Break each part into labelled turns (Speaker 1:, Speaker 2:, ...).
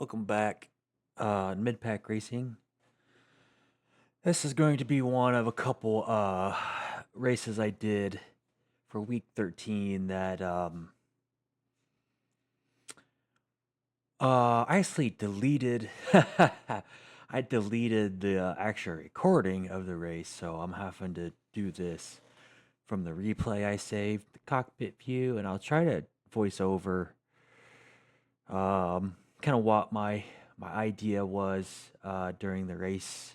Speaker 1: Welcome back, Mid-Pack Racing. This is going to be one of a couple races I did for week 13 that I actually deleted. I deleted the actual recording of the race, so I'm having to do this from the replay I saved, the cockpit view, and I'll try to voice over kind of what my idea was during the race.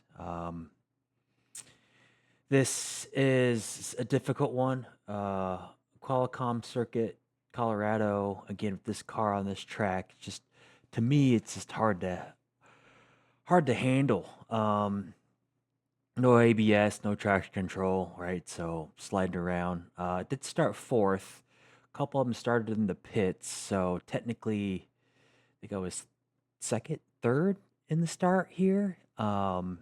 Speaker 1: This is a difficult one. Qualcomm circuit, Colorado. Again, with this car on this track, just to me, it's just hard to handle. No ABS, no traction control, right? So sliding around. Did start fourth. A couple of them started in the pits, so technically, I think I was second, third in the start here. And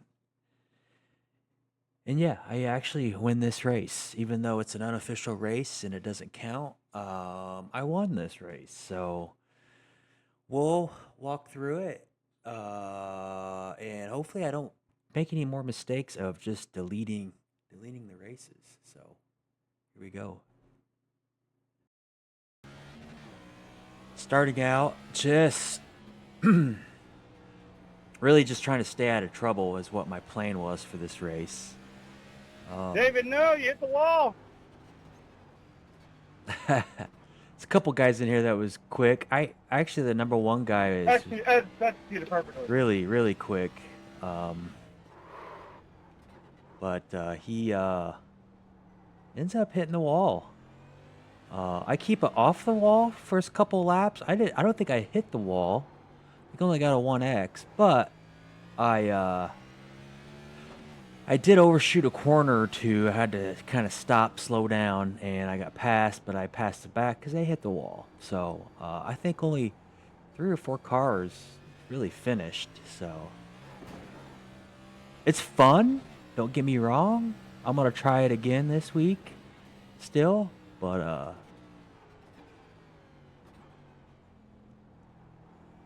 Speaker 1: yeah, I actually win this race, even though it's an unofficial race and it doesn't count. I won this race, so we'll walk through it, and hopefully I don't make any more mistakes of just deleting the races. So here we go. Starting out, just really just trying to stay out of trouble is what my plan was for this race.
Speaker 2: David, no, you hit the wall.
Speaker 1: There's a couple guys in here that was quick. I actually, the number one guy is
Speaker 2: That's the perfect.
Speaker 1: really quick. But he ends up hitting the wall. I keep it off the wall first couple laps. I don't think I hit the wall. I only got a 1X, but I did overshoot a corner or two. I had to kind of stop, slow down, and I got passed, but I passed it back because they hit the wall. So I think only 3 or 4 cars really finished. So it's fun. Don't get me wrong. I'm gonna try it again this week, still, but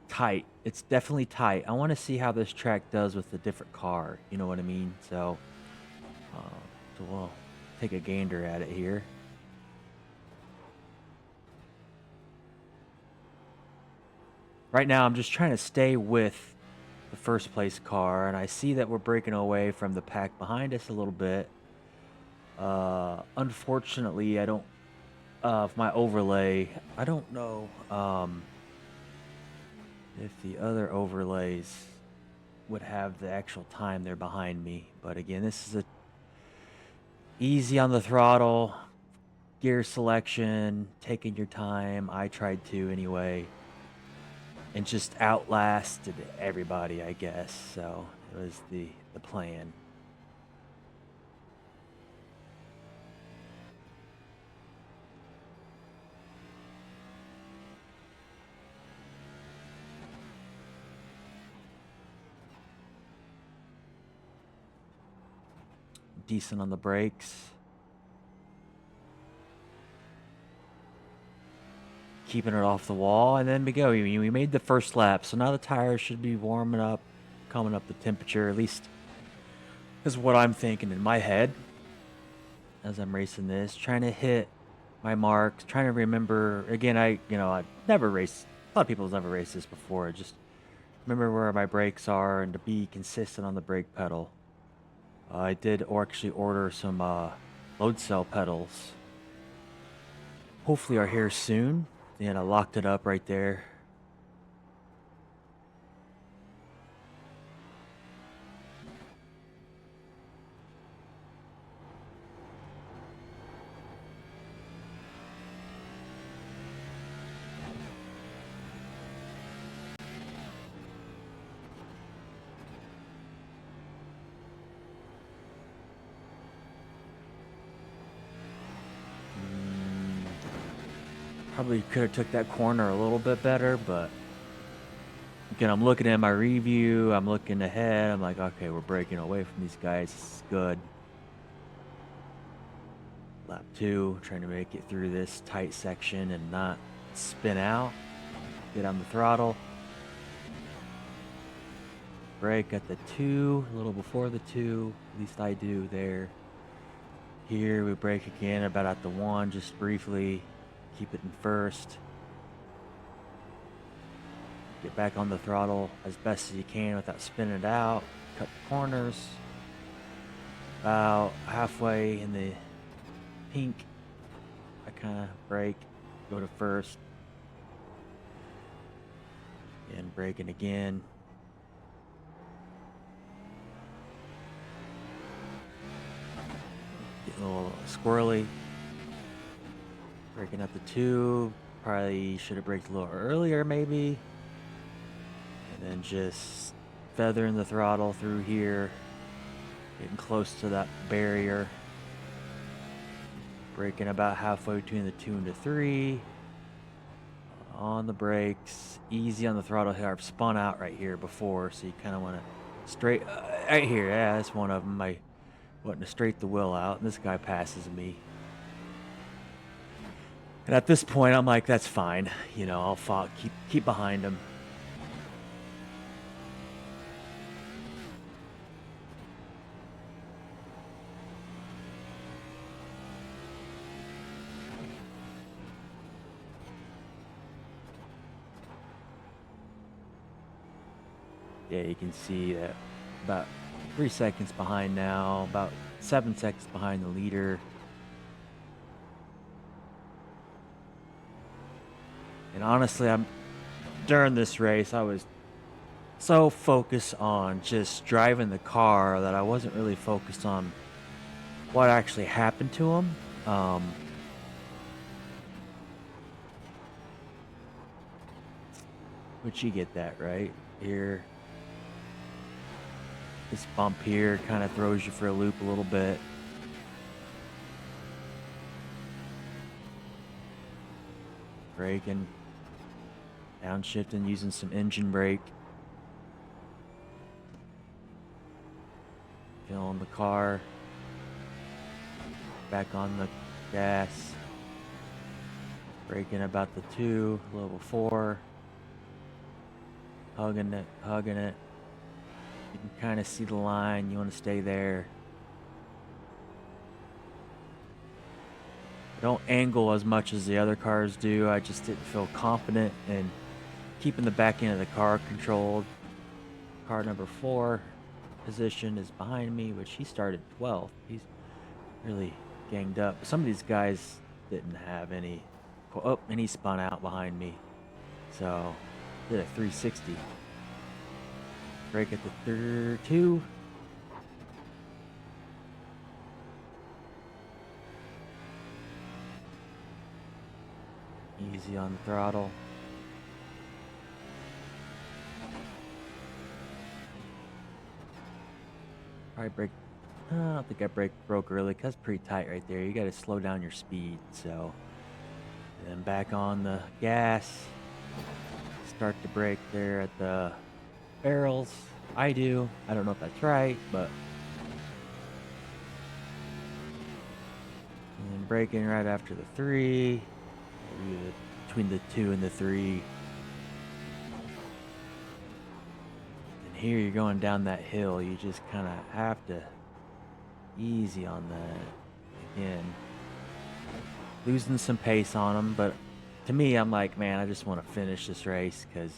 Speaker 1: tight. It's definitely tight. I want to see how this track does with the different car. You know what I mean? So we'll take a gander at it here. Right now, I'm just trying to stay with the first place car, and I see that we're breaking away from the pack behind us a little bit. Unfortunately, I don't. Of my overlay, I don't know if the other overlays would have the actual time they're behind me. But again, this is a easy on the throttle, gear selection, taking your time. I tried to anyway, and just outlasted everybody, I guess. So it was the plan. Decent on the brakes. Keeping it off the wall, and then we go. We made the first lap, so now the tires should be warming up, coming up the temperature, at least is what I'm thinking in my head as I'm racing this, trying to hit my marks, trying to remember. Again, I've never raced, a lot of people have never raced this before. Just remember where my brakes are and to be consistent on the brake pedal. I did actually order some load cell pedals. Hopefully are here soon. And I locked it up right there. Probably could have took that corner a little bit better, but again, I'm looking at my review, I'm looking ahead, I'm like, okay, we're breaking away from these guys, this is good. Lap 2, trying to make it through this tight section and not spin out. Get on the throttle. Brake at the 2, a little before the 2. At least I do there. Here we brake again about at the 1, just briefly. Keep it in first. Get back on the throttle as best as you can without spinning it out. Cut the corners. About halfway in the pink, I kind of brake, go to first. And braking again. Getting a little squirrely. Braking at the 2. Probably should have braked a little earlier maybe. And then just feathering the throttle through here. Getting close to that barrier. Braking about halfway between the 2 and the 3. On the brakes. Easy on the throttle here. I've spun out right here before, so you kind of want to straight... right here, yeah, that's one of them. I wanted to straight the wheel out, and this guy passes me. And at this point, I'm like, that's fine. You know, I'll keep behind him. Yeah, you can see that about 3 seconds behind now, about 7 seconds behind the leader. And honestly, during this race, I was so focused on just driving the car that I wasn't really focused on what actually happened to him. But you get that, right? Here. This bump here kind of throws you for a loop a little bit. Braking. Downshifting, using some engine brake. Filling the car. Back on the gas. Braking about the 2, a little before. Hugging it, hugging it. You can kind of see the line. You want to stay there. I don't angle as much as the other cars do. I just didn't feel confident in keeping the back end of the car controlled. Car number 4 position is behind me, which he started 12th. He's really ganged up. Some of these guys didn't have any. Oh, and he spun out behind me. So, did a 360. Brake at the 2. Easy on the throttle. Probably brake. I don't think I broke early because it's pretty tight right there. You got to slow down your speed. So, and then back on the gas. Start to brake there at the barrels. I do. I don't know if that's right, but. And then braking right after the 3. Maybe between the 2 and the 3. And here you're going down that hill. You just kind of have to easy on that. Again, losing some pace on them, but to me, I'm like, man, I just want to finish this race because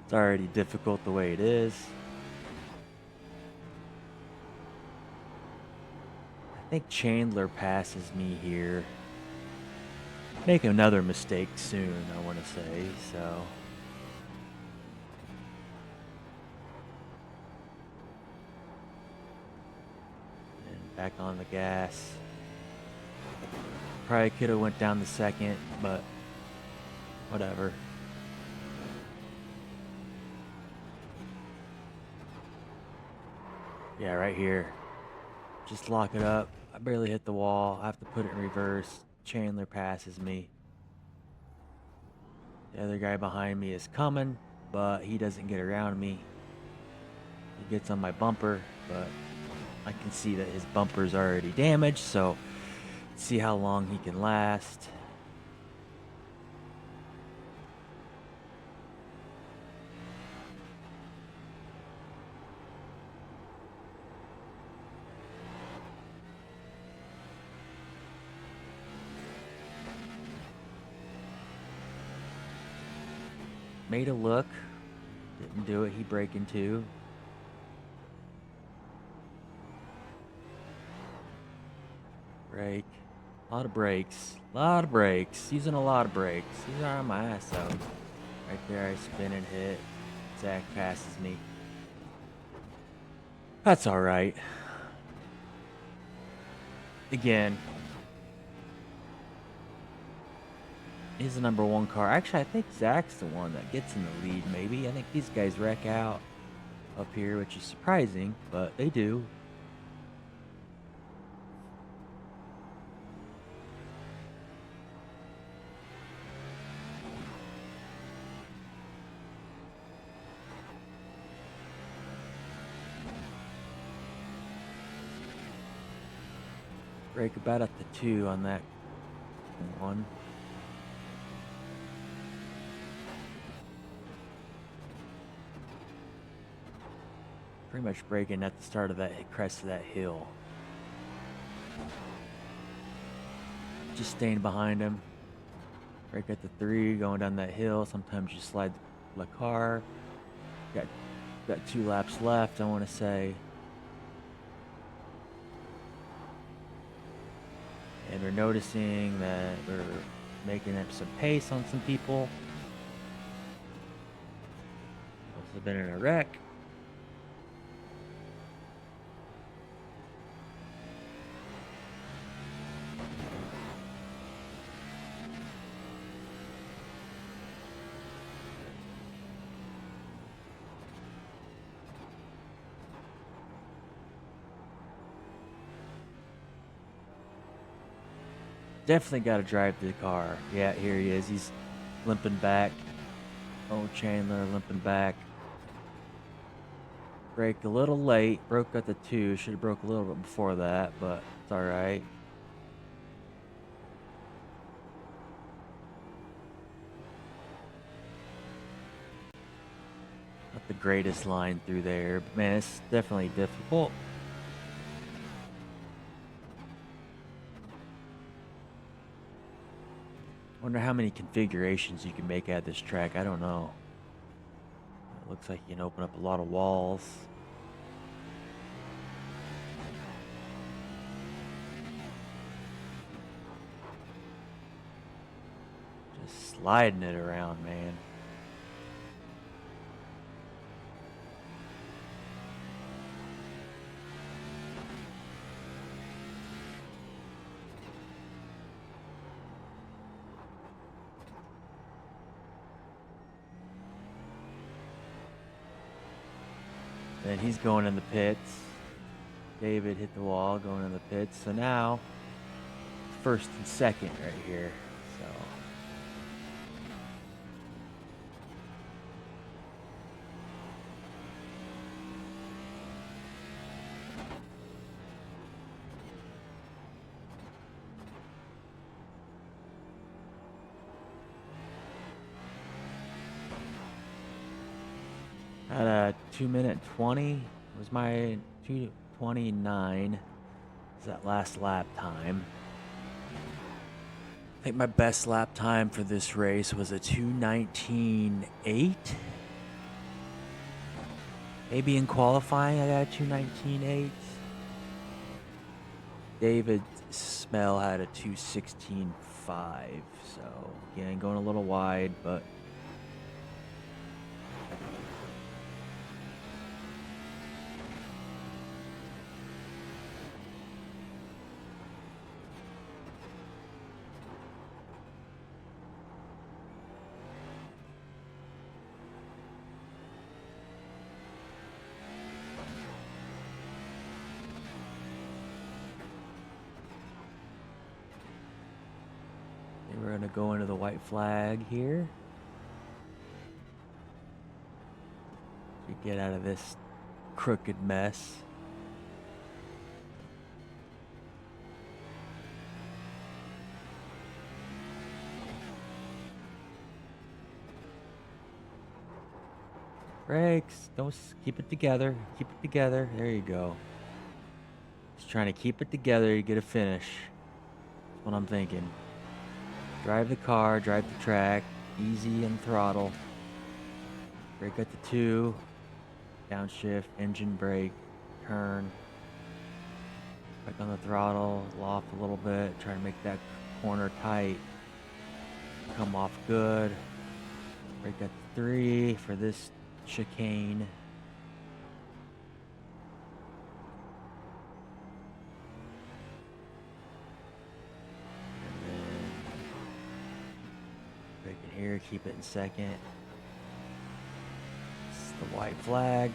Speaker 1: it's already difficult the way it is. I think Chandler passes me here. Make another mistake soon, I want to say, so. And back on the gas. Probably could have went down the second, but whatever. Yeah, right here. Just lock it up. I barely hit the wall. I have to put it in reverse. Chandler passes me. The other guy behind me is coming, but he doesn't get around me. He gets on my bumper, but I can see that his bumper's already damaged, so let's see how long he can last. made a look. Didn't do it. He braking too. Brake. A lot of brakes. Using a lot of brakes. He's on my ass out. Right there, I spin and hit. Zach passes me. That's alright. Again, he's the number one car. Actually, I think Zach's the one that gets in the lead, maybe. I think these guys wreck out up here, which is surprising, but they do. Brake about at the 2 on that one. Pretty much braking at the start of that crest of that hill. Just staying behind him. Brake at the 3, going down that hill. Sometimes you slide the car. Got 2 laps left, I want to say. And we're noticing that we're making up some pace on some people. Must have been in a wreck. Definitely got to drive the car. Yeah, here he is. He's limping back. Oh, Chandler limping back. Brake a little late. Broke at the 2. Should have broke a little bit before that, but it's all right. Not the greatest line through there, but man, it's definitely difficult. Wonder how many configurations you can make out of this track. I don't know. It looks like you can open up a lot of walls. Just sliding it around, man. And he's going in the pits. David hit the wall, going in the pits. So now, first and second right here. So at a 2:20 was my 2:29 is that last lap time. I think my best lap time for this race was a 2:19.8. Maybe in qualifying I got a 2:19.8. David Smell had a 2:16.5. So again, going a little wide, but we're going to go into the white flag here. To get out of this crooked mess. Brakes. Don't keep it together. Keep it together. There you go. Just trying to keep it together to get a finish. That's what I'm thinking. Drive the car, drive the track, easy and throttle. Brake at the 2. Downshift, engine brake, turn. Back on the throttle, off a little bit. Try to make that corner tight. Come off good. Brake at the 3 for this chicane. Brake in here, keep it in second. It's the white flag.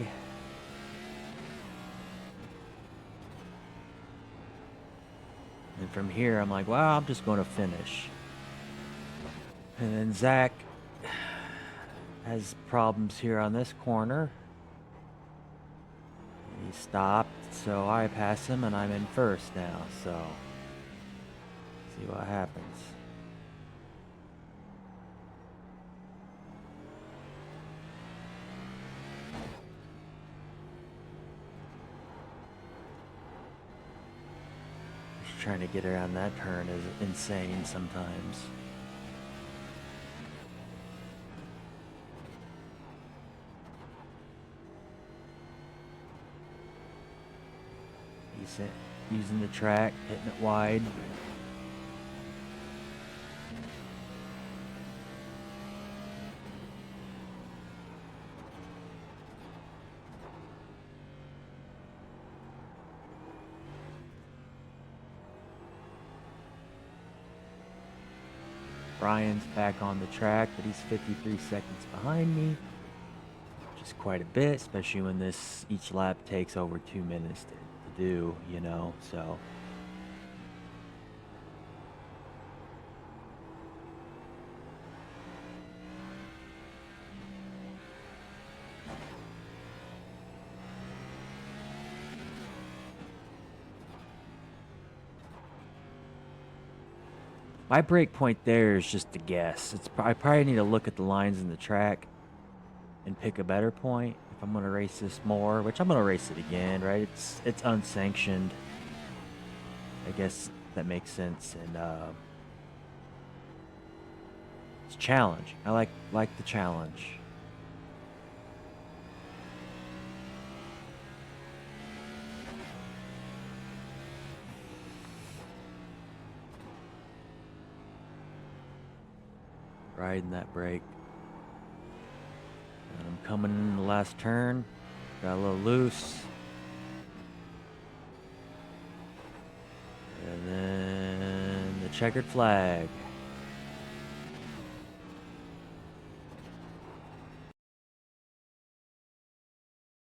Speaker 1: And from here, I'm like, well, I'm just going to finish. And then Zach has problems here on this corner. He stopped, so I pass him, and I'm in first now. So, see what happens. Trying to get around that turn is insane sometimes. Decent. Using the track, hitting it wide. Brian's back on the track, but he's 53 seconds behind me, which is quite a bit, especially when each lap takes over 2 minutes to do, you know, so. My break point there is just a guess. I probably need to look at the lines in the track and pick a better point if I'm going to race this more, which I'm going to race it again, right? It's unsanctioned. I guess that makes sense, and it's challenging. I like the challenge. Riding that brake. And I'm coming in the last turn. Got a little loose. And then the checkered flag.